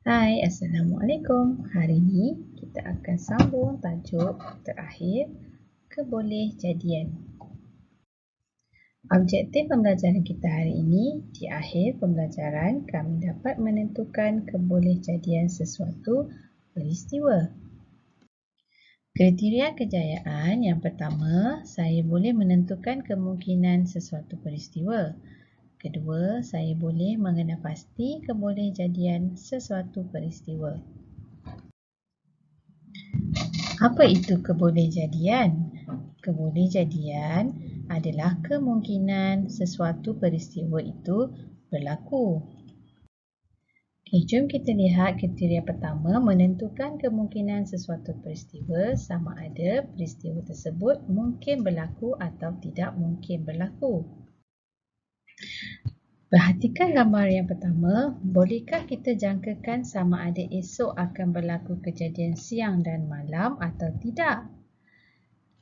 Hai, Assalamualaikum. Hari ini kita akan sambung tajuk terakhir, kebolehjadian. Objektif pembelajaran kita hari ini, di akhir pembelajaran kami dapat menentukan kebolehjadian sesuatu peristiwa. Kriteria kejayaan yang pertama, saya boleh menentukan kemungkinan sesuatu peristiwa. Kedua, saya boleh mengenal pasti kebolehjadian sesuatu peristiwa. Apa itu kebolehjadian? Kebolehjadian adalah kemungkinan sesuatu peristiwa itu berlaku. Jom kita lihat kriteria pertama, menentukan kemungkinan sesuatu peristiwa sama ada peristiwa tersebut mungkin berlaku atau tidak mungkin berlaku. Perhatikan gambar yang pertama, bolehkah kita jangkakan sama ada esok akan berlaku kejadian siang dan malam atau tidak?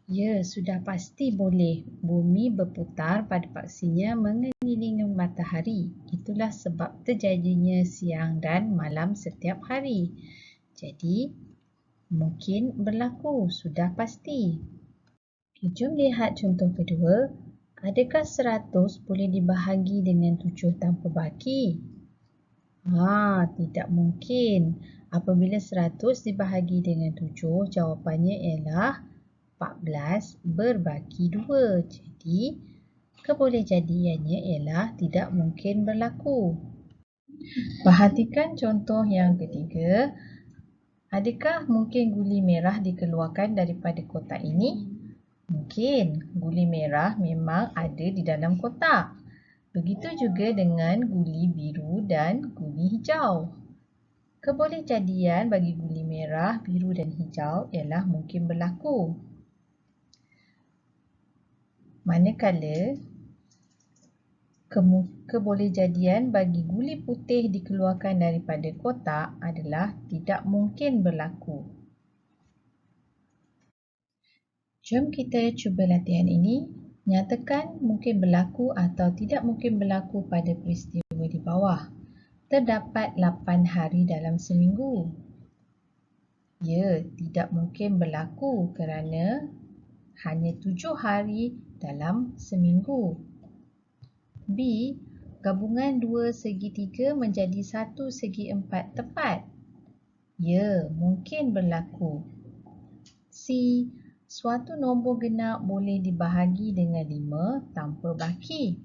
Ya, sudah pasti boleh. Bumi berputar pada paksinya mengelilingi matahari. Itulah sebab terjadinya siang dan malam setiap hari. Jadi, mungkin berlaku, sudah pasti. Jom lihat contoh kedua. Adakah 100 boleh dibahagi dengan 7 tanpa baki? Tidak mungkin. Apabila 100 dibahagi dengan 7, jawapannya ialah 14 berbaki 2. Jadi, kebolehjadiannya ialah tidak mungkin berlaku. Perhatikan contoh yang ketiga. Adakah mungkin guli merah dikeluarkan daripada kotak ini? Mungkin. Guli merah memang ada di dalam kotak. Begitu juga dengan guli biru dan guli hijau. Kebolehjadian bagi guli merah, biru dan hijau ialah mungkin berlaku. Manakala kebolehjadian bagi guli putih dikeluarkan daripada kotak adalah tidak mungkin berlaku. Jom kita cuba latihan ini. Nyatakan mungkin berlaku atau tidak mungkin berlaku pada peristiwa di bawah. Terdapat 8 hari dalam seminggu. Ya, tidak mungkin berlaku kerana hanya 7 hari dalam seminggu. B. Gabungan 2 segi 3 menjadi 1 segi 4 tepat. Ya, mungkin berlaku. C. Suatu nombor genap boleh dibahagi dengan 5 tanpa baki.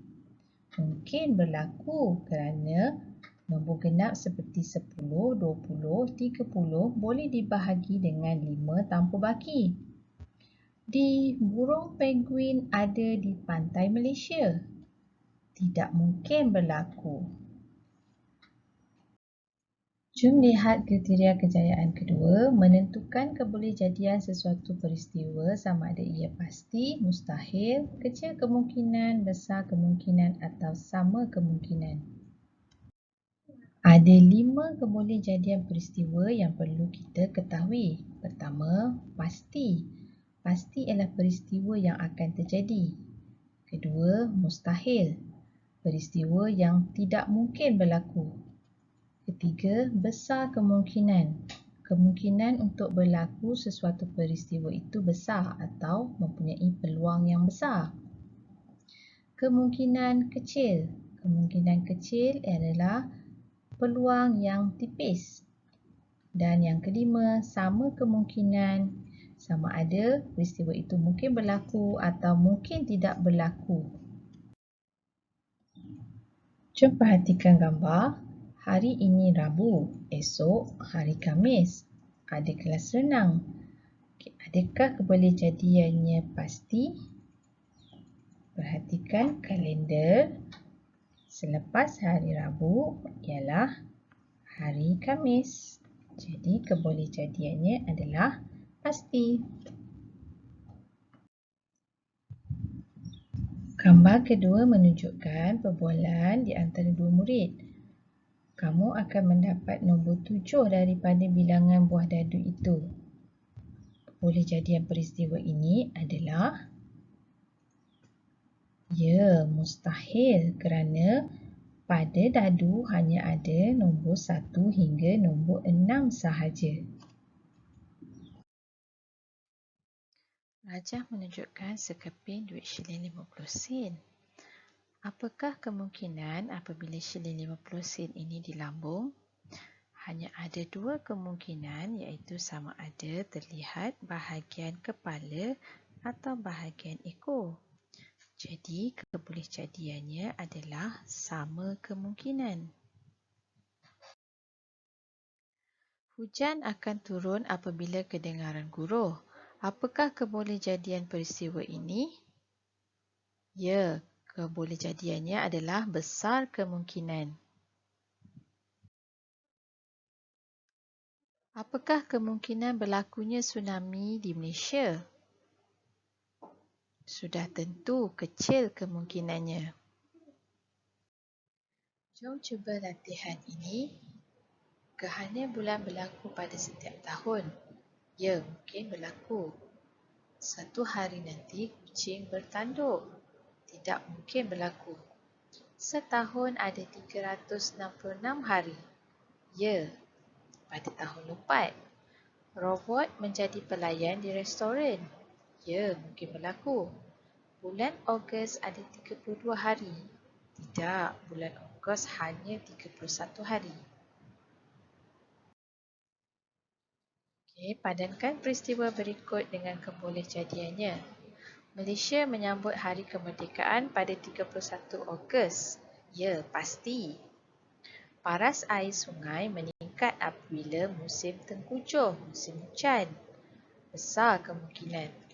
Mungkin berlaku kerana nombor genap seperti 10, 20, 30 boleh dibahagi dengan 5 tanpa baki. D. Burung penguin ada di pantai Malaysia. Tidak mungkin berlaku. Jom lihat kriteria kejayaan kedua, menentukan kebolehjadian sesuatu peristiwa sama ada ia pasti, mustahil, kecil kemungkinan, besar kemungkinan atau sama kemungkinan. Ada 5 kebolehjadian peristiwa yang perlu kita ketahui. Pertama, pasti. Pasti ialah peristiwa yang akan terjadi. Kedua, mustahil. Peristiwa yang tidak mungkin berlaku. Ketiga, besar kemungkinan. Kemungkinan untuk berlaku sesuatu peristiwa itu besar atau mempunyai peluang yang besar. Kemungkinan kecil. Kemungkinan kecil adalah peluang yang tipis. Dan yang kelima, sama kemungkinan. Sama ada peristiwa itu mungkin berlaku atau mungkin tidak berlaku. Jom perhatikan gambar. Hari ini Rabu, esok hari Khamis. Ada kelas renang. Adakah kebolehjadiannya pasti? Perhatikan kalender. Selepas hari Rabu ialah hari Khamis. Jadi kebolehjadiannya adalah pasti. Gambar kedua menunjukkan perbualan di antara dua murid. Kamu akan mendapat nombor 7 daripada bilangan buah dadu itu. Kebolehjadian peristiwa ini adalah mustahil kerana Pada dadu hanya ada nombor 1 hingga nombor 6 sahaja. Rajah menunjukkan sekeping duit shilling 50 sen. Apakah kemungkinan apabila shilling 50 sen ini dilambung? Hanya ada dua kemungkinan, iaitu sama ada terlihat bahagian kepala atau bahagian ekor. Jadi, kebolehjadiannya adalah sama kemungkinan. Hujan akan turun apabila kedengaran guruh. Apakah kebolehjadian peristiwa ini? Ya, kebolehjadiannya adalah besar kemungkinan. Apakah kemungkinan berlakunya tsunami di Malaysia? Sudah tentu kecil kemungkinannya. Jom cuba latihan ini. Gerhana bulan berlaku pada setiap tahun. Ya, mungkin berlaku. Satu hari nanti kucing bertanduk. Tidak mungkin berlaku. Setahun ada 366 hari. Ya, pada tahun lompat. Robot menjadi pelayan di restoran. Ya, mungkin berlaku. Bulan Ogos ada 32 hari. Tidak, bulan Ogos hanya 31 hari. Okey, padankan peristiwa berikut dengan kebolehjadiannya. Malaysia menyambut Hari Kemerdekaan pada 31 Ogos. Ya, pasti. Paras air sungai meningkat apabila musim tengkujuh, musim hujan. Besar kemungkinan.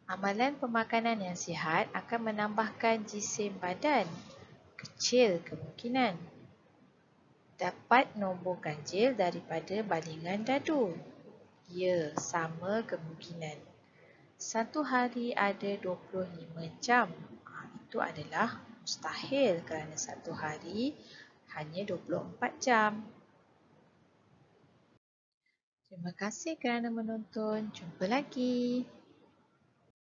Amalan pemakanan yang sihat akan menambahkan jisim badan. Kecil kemungkinan. Dapat nombor ganjil daripada balingan dadu. Ya, sama kemungkinan. Satu hari ada 25 jam. Itu adalah mustahil kerana satu hari hanya 24 jam. Terima kasih kerana menonton. Jumpa lagi.